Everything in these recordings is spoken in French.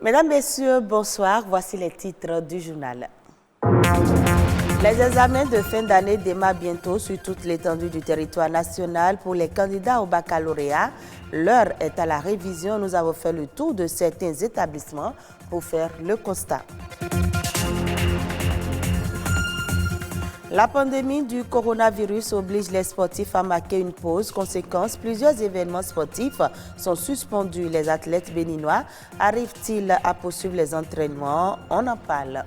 Mesdames, Messieurs, bonsoir. Voici les titres du journal. Les examens de fin d'année démarrent bientôt sur toute l'étendue du territoire national pour les candidats au baccalauréat. L'heure est à la révision. Nous avons fait le tour de certains établissements pour faire le constat. La pandémie du coronavirus oblige les sportifs à marquer une pause. Conséquence, plusieurs événements sportifs sont suspendus. Les athlètes béninois arrivent-ils à poursuivre les entraînements? On en parle.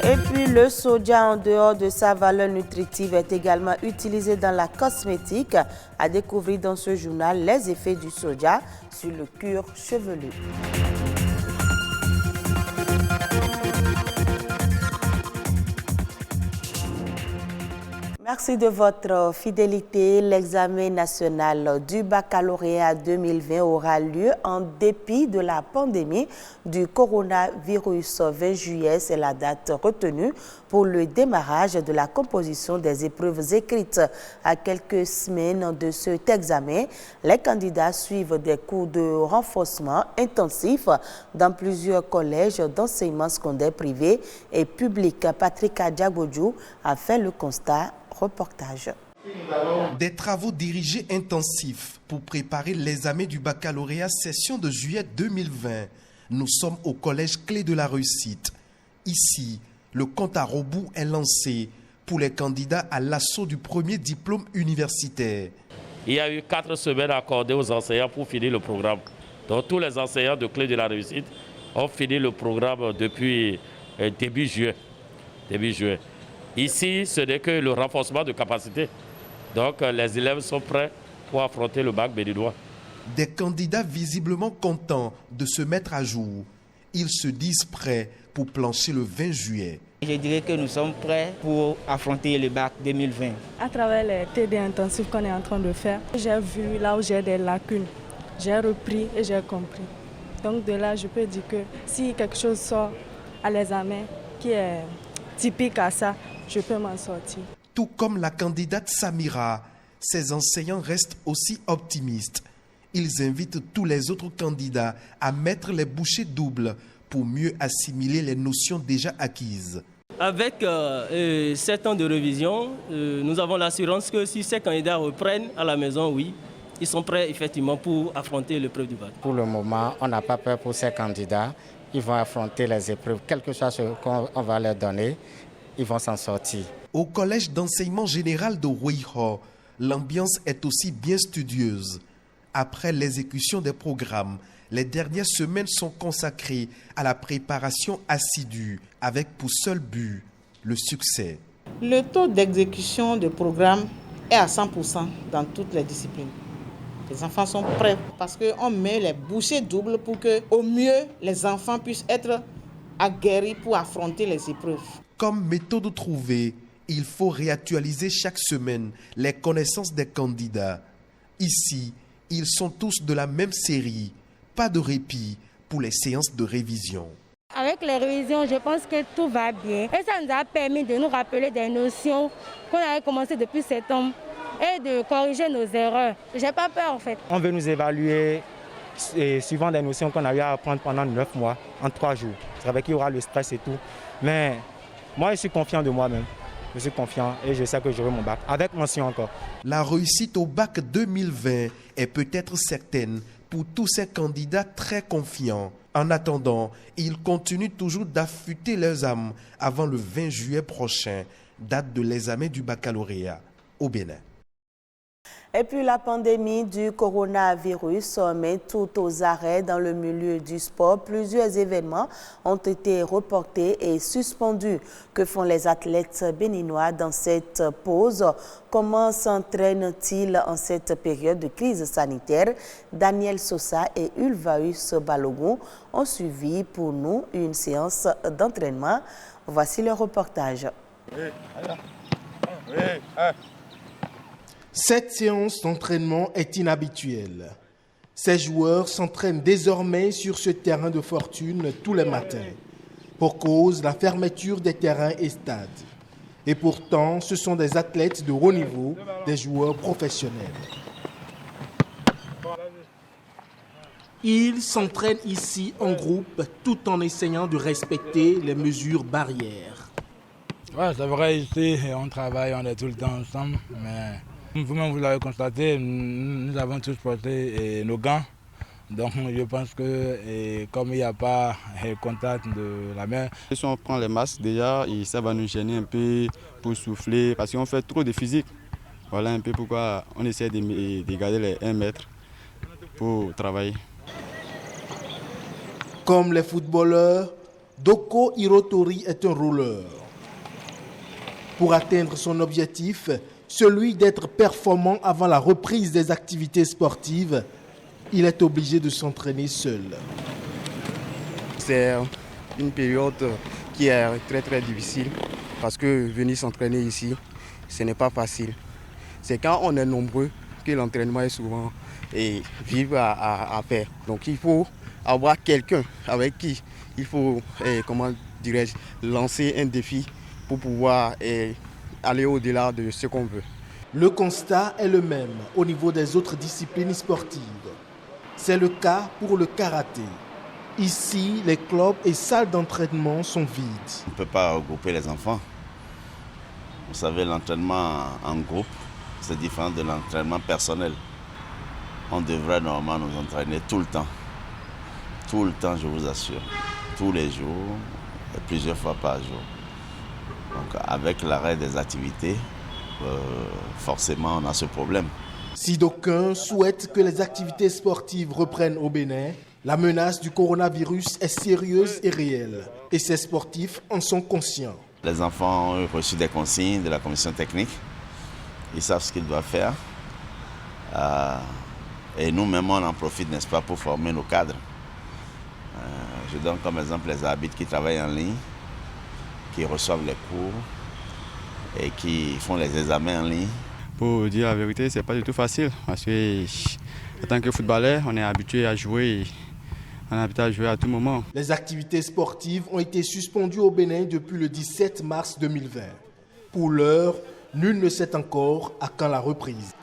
Et puis le soja, en dehors de sa valeur nutritive, est également utilisé dans la cosmétique. À découvrir dans ce journal les effets du soja sur le cuir chevelu. Merci de votre fidélité. L'examen national du baccalauréat 2020 aura lieu en dépit de la pandémie du coronavirus. 20 juillet, c'est la date retenue pour le démarrage de la composition des épreuves écrites. À quelques semaines de cet examen, les candidats suivent des cours de renforcement intensifs dans plusieurs collèges d'enseignement secondaire privé et public. Patrick Adjagbodjou a fait le constat. Reportage. Des travaux dirigés intensifs pour préparer l'examen du baccalauréat session de juillet 2020. Nous sommes au collège clé de la réussite. Ici, le compte à rebours est lancé pour les candidats à l'assaut du premier diplôme universitaire. Il y a eu 4 semaines accordées aux enseignants pour finir le programme. Donc tous les enseignants de clé de la réussite ont fini le programme depuis début juin. Ici, ce n'est que le renforcement de capacité. Donc, les élèves sont prêts pour affronter le bac béninois. Des candidats visiblement contents de se mettre à jour. Ils se disent prêts pour plancher le 20 juillet. Je dirais que nous sommes prêts pour affronter le bac 2020. À travers les TD intensifs qu'on est en train de faire, j'ai vu là où j'ai des lacunes. J'ai repris et j'ai compris. Donc, de là, je peux dire que si quelque chose sort à l'examen qui est typique à ça, je peux m'en sortir. Tout comme la candidate Samira, ces enseignants restent aussi optimistes. Ils invitent tous les autres candidats à mettre les bouchées doubles pour mieux assimiler les notions déjà acquises. Avec 7 ans de révision, nous avons l'assurance que si ces candidats reprennent à la maison, oui, ils sont prêts effectivement pour affronter l'épreuve du bac. Pour le moment, on n'a pas peur pour ces candidats. Ils vont affronter les épreuves, quel que soit ce qu'on va leur donner. Ils vont s'en sortir. Au collège d'enseignement général de Ruiho, l'ambiance est aussi bien studieuse. Après l'exécution des programmes, les dernières semaines sont consacrées à la préparation assidue, avec pour seul but le succès. Le taux d'exécution des programmes est à 100% dans toutes les disciplines. Les enfants sont prêts parce qu'on met les bouchées doubles pour que, au mieux, les enfants puissent être aguerris pour affronter les épreuves. Comme méthode trouvée, il faut réactualiser chaque semaine les connaissances des candidats. Ici, ils sont tous de la même série. Pas de répit pour les séances de révision. Avec les révisions, je pense que tout va bien. Et ça nous a permis de nous rappeler des notions qu'on avait commencées depuis 7 ans et de corriger nos erreurs. J'ai pas peur en fait. On veut nous évaluer suivant des notions qu'on a eu à apprendre pendant 9 mois, en 3 jours. C'est vrai qu'il y aura le stress et tout. Mais moi, je suis confiant de moi-même. Je suis confiant et je sais que j'aurai mon bac, avec mention encore. La réussite au bac 2020 est peut-être certaine pour tous ces candidats très confiants. En attendant, ils continuent toujours d'affûter leurs âmes avant le 20 juillet prochain, date de l'examen du baccalauréat au Bénin. Et puis la pandémie du coronavirus met tout aux arrêts dans le milieu du sport. Plusieurs événements ont été reportés et suspendus. Que font les athlètes béninois dans cette pause? Comment s'entraînent-ils en cette période de crise sanitaire? Daniel Sosa et Ulvaeus Balogun ont suivi pour nous une séance d'entraînement. Voici le reportage. Cette séance d'entraînement est inhabituelle. Ces joueurs s'entraînent désormais sur ce terrain de fortune tous les matins, pour cause de la fermeture des terrains et stades. Et pourtant, ce sont des athlètes de haut niveau, des joueurs professionnels. Ils s'entraînent ici en groupe tout en essayant de respecter les mesures barrières. Ouais, c'est vrai, ici, on travaille, on est tout le temps ensemble, mais vous-même, vous l'avez constaté, nous avons tous porté nos gants. Donc je pense que comme il n'y a pas contact de la main. Si on prend les masques déjà, ça va nous gêner un peu pour souffler parce qu'on fait trop de physique. Voilà un peu pourquoi on essaie de garder les 1 mètre pour travailler. Comme les footballeurs, Doko Hirotori est un rouleur. Pour atteindre son objectif, celui d'être performant avant la reprise des activités sportives, il est obligé de s'entraîner seul. C'est une période qui est très très difficile parce que venir s'entraîner ici, ce n'est pas facile. C'est quand on est nombreux que l'entraînement est souvent vivre à pair. Donc il faut avoir quelqu'un avec qui il faut, lancer un défi pour pouvoir aller au-delà de ce qu'on veut. Le constat est le même au niveau des autres disciplines sportives. C'est le cas pour le karaté. Ici, les clubs et salles d'entraînement sont vides. On ne peut pas regrouper les enfants. Vous savez, l'entraînement en groupe, c'est différent de l'entraînement personnel. On devrait normalement nous entraîner tout le temps. Tout le temps, je vous assure. Tous les jours, et plusieurs fois par jour. Donc, avec l'arrêt des activités, forcément, on a ce problème. Si d'aucuns souhaitent que les activités sportives reprennent au Bénin, la menace du coronavirus est sérieuse et réelle. Et ces sportifs en sont conscients. Les enfants ont reçu des consignes de la commission technique. Ils savent ce qu'ils doivent faire. Et nous-mêmes, on en profite, n'est-ce pas, pour former nos cadres. Je donne comme exemple les arbitres qui travaillent en ligne, qui reçoivent les cours et qui font les examens en ligne. Pour dire la vérité, c'est pas du tout facile parce que en tant que footballeur, on est habitué à jouer. On est habitué à jouer à tout moment. Les activités sportives ont été suspendues au Bénin depuis le 17 mars 2020. Pour l'heure, nul ne sait encore à quand la reprise.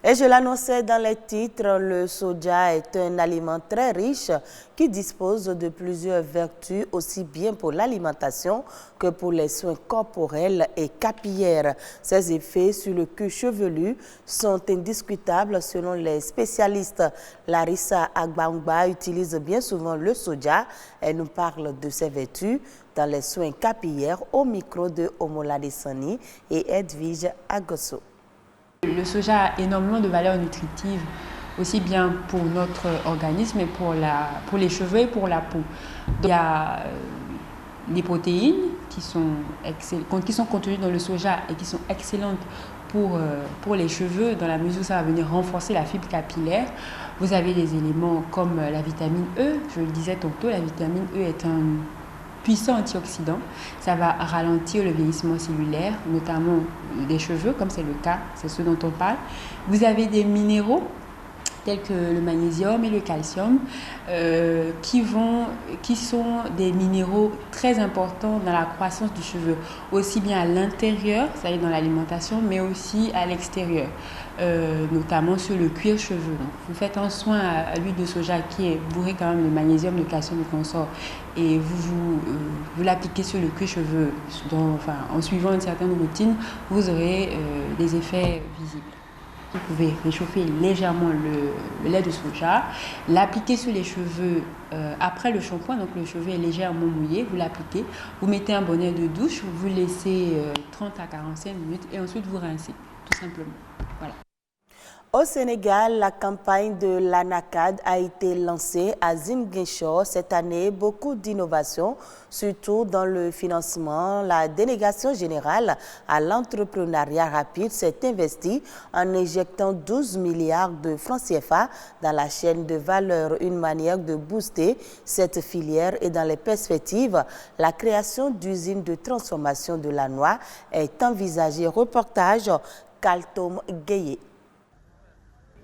Et je l'annonçais dans les titres, le soja est un aliment très riche qui dispose de plusieurs vertus aussi bien pour l'alimentation que pour les soins corporels et capillaires. Ses effets sur le cuir chevelu sont indiscutables selon les spécialistes. Larissa Agbangba utilise bien souvent le soja. Elle nous parle de ses vertus dans les soins capillaires au micro de Omolade Sani et Edwige Agosso. Le soja a énormément de valeurs nutritives, aussi bien pour notre organisme et pour les cheveux et pour la peau. Donc, il y a les protéines qui sont contenues dans le soja et qui sont excellentes pour les cheveux, dans la mesure où ça va venir renforcer la fibre capillaire. Vous avez des éléments comme la vitamine E. Je le disais tantôt, la vitamine E est un puissant antioxydant. Ça va ralentir le vieillissement cellulaire, notamment des cheveux, comme c'est le cas, c'est ce dont on parle. Vous avez des minéraux tels que le magnésium et le calcium, qui sont des minéraux très importants dans la croissance du cheveu, aussi bien à l'intérieur, c'est-à-dire dans l'alimentation, mais aussi à l'extérieur, notamment sur le cuir chevelu. Donc, vous faites un soin à l'huile de soja qui est bourrée quand même de magnésium, de calcium et consorts, et vous l'appliquez sur le cuir chevelu, en suivant une certaine routine, vous aurez des effets visibles. Vous pouvez réchauffer légèrement le lait de soja, l'appliquer sur les cheveux après le shampoing, donc le cheveu est légèrement mouillé, vous l'appliquez, vous mettez un bonnet de douche, vous laissez 30 à 45 minutes et ensuite vous rincez, tout simplement. Voilà. Au Sénégal, la campagne de l'ANACAD a été lancée à Ziguinchor cette année. Beaucoup d'innovations, surtout dans le financement. La délégation générale à l'entrepreneuriat rapide s'est investie en injectant 12 milliards de francs CFA dans la chaîne de valeur, une manière de booster cette filière. Et dans les perspectives, la création d'usines de transformation de la noix est envisagée. Reportage Kaltom Gueye.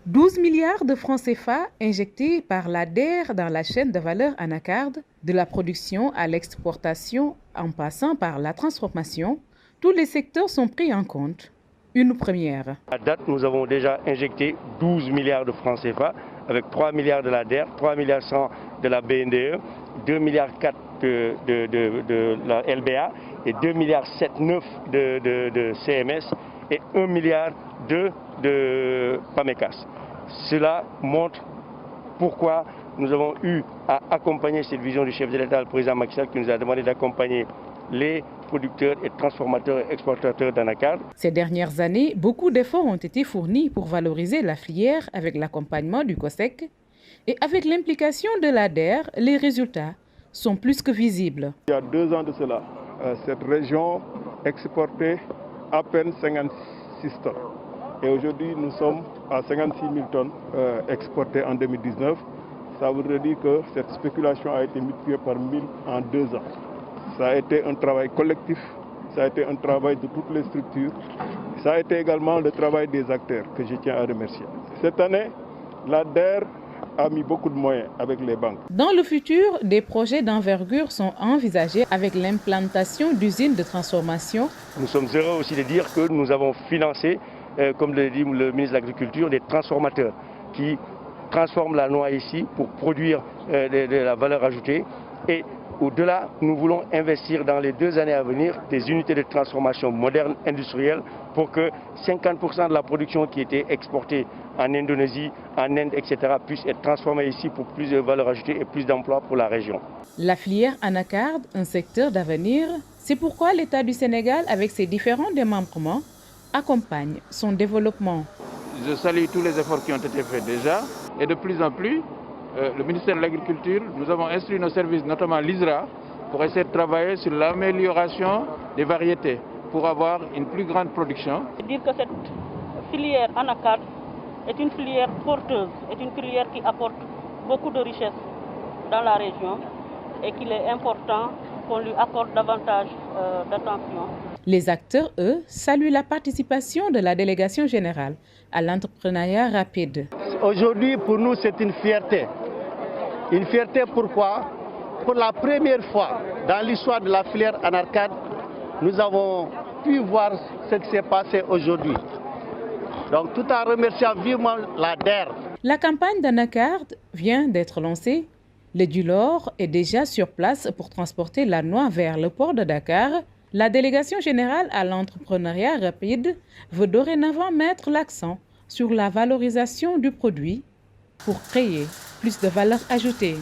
12 milliards de francs CFA injectés par l'ADER dans la chaîne de valeur Anacard, de la production à l'exportation en passant par la transformation, tous les secteurs sont pris en compte. Une première. À date, nous avons déjà injecté 12 milliards de francs CFA avec 3 milliards de la DER, 3 milliards 100 de la BNDE, 2 milliards 4 de la LBA et 2 milliards 7,9 de CMS et 1 milliard de PAMECAS. Cela montre pourquoi nous avons eu à accompagner cette vision du chef de l'État, le président Macky Sall, qui nous a demandé d'accompagner les producteurs et transformateurs et exportateurs d'anacarde. Ces dernières années, beaucoup d'efforts ont été fournis pour valoriser la filière avec l'accompagnement du COSEC et avec l'implication de l'ADER, les résultats sont plus que visibles. Il y a 2 ans de cela, cette région exportait à peine 56 tonnes. Et aujourd'hui, nous sommes à 56 000 tonnes exportées en 2019. Ça voudrait dire que cette spéculation a été multipliée par 1000 en 2 ans. Ça a été un travail collectif, ça a été un travail de toutes les structures. Ça a été également le travail des acteurs que je tiens à remercier. Cette année, l'ADER a mis beaucoup de moyens avec les banques. Dans le futur, des projets d'envergure sont envisagés avec l'implantation d'usines de transformation. Nous sommes heureux aussi de dire que nous avons financé, comme le dit le ministre de l'Agriculture, des transformateurs qui transforment la noix ici pour produire de la valeur ajoutée. Et au-delà, nous voulons investir dans les 2 années à venir des unités de transformation modernes, industrielles, pour que 50% de la production qui était exportée en Indonésie, en Inde, etc., puisse être transformée ici pour plus de valeur ajoutée et plus d'emplois pour la région. La filière anacarde, un secteur d'avenir, c'est pourquoi l'État du Sénégal, avec ses différents démembrements, accompagne son développement. Je salue tous les efforts qui ont été faits déjà et de plus en plus, le ministère de l'Agriculture, nous avons instruit nos services, notamment l'ISRA, pour essayer de travailler sur l'amélioration des variétés pour avoir une plus grande production. Dire que cette filière anacarde est une filière porteuse, est une filière qui apporte beaucoup de richesses dans la région et qu'il est important qu'on lui accorde davantage d'attention. Les acteurs, eux, saluent la participation de la délégation générale à l'entrepreneuriat rapide. Aujourd'hui, pour nous, c'est une fierté. Une fierté pourquoi? Pour la première fois dans l'histoire de la filière anacarde, nous avons pu voir ce qui s'est passé aujourd'hui. Donc tout en remerciant vivement l'ADER. La campagne d'anacarde vient d'être lancée. Le Dulor est déjà sur place pour transporter la noix vers le port de Dakar. La délégation générale à l'entrepreneuriat rapide veut dorénavant mettre l'accent sur la valorisation du produit pour créer plus de valeur ajoutée.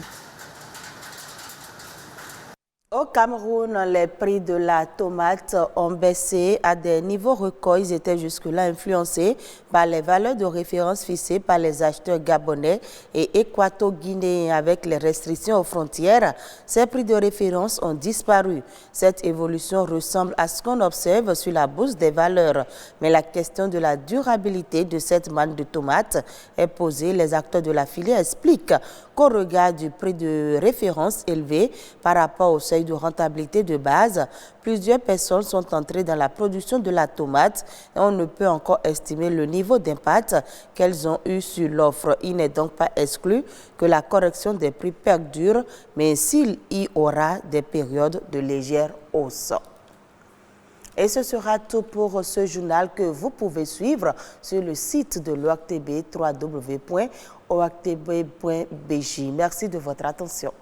Au Cameroun, les prix de la tomate ont baissé à des niveaux records. Ils étaient jusque-là influencés par les valeurs de référence fixées par les acheteurs gabonais et équato-guinéens. Avec les restrictions aux frontières, ces prix de référence ont disparu. Cette évolution ressemble à ce qu'on observe sur la bourse des valeurs. Mais la question de la durabilité de cette manne de tomates est posée. Les acteurs de la filière expliquent qu'au regard du prix de référence élevé par rapport au seuil de rentabilité de base, plusieurs personnes sont entrées dans la production de la tomate et on ne peut encore estimer le niveau d'impact qu'elles ont eu sur l'offre. Il n'est donc pas exclu que la correction des prix perdure, mais s'il y aura des périodes de légère hausse. Et ce sera tout pour ce journal que vous pouvez suivre sur le site de l'OACTB, www.oactb.bj. Merci de votre attention.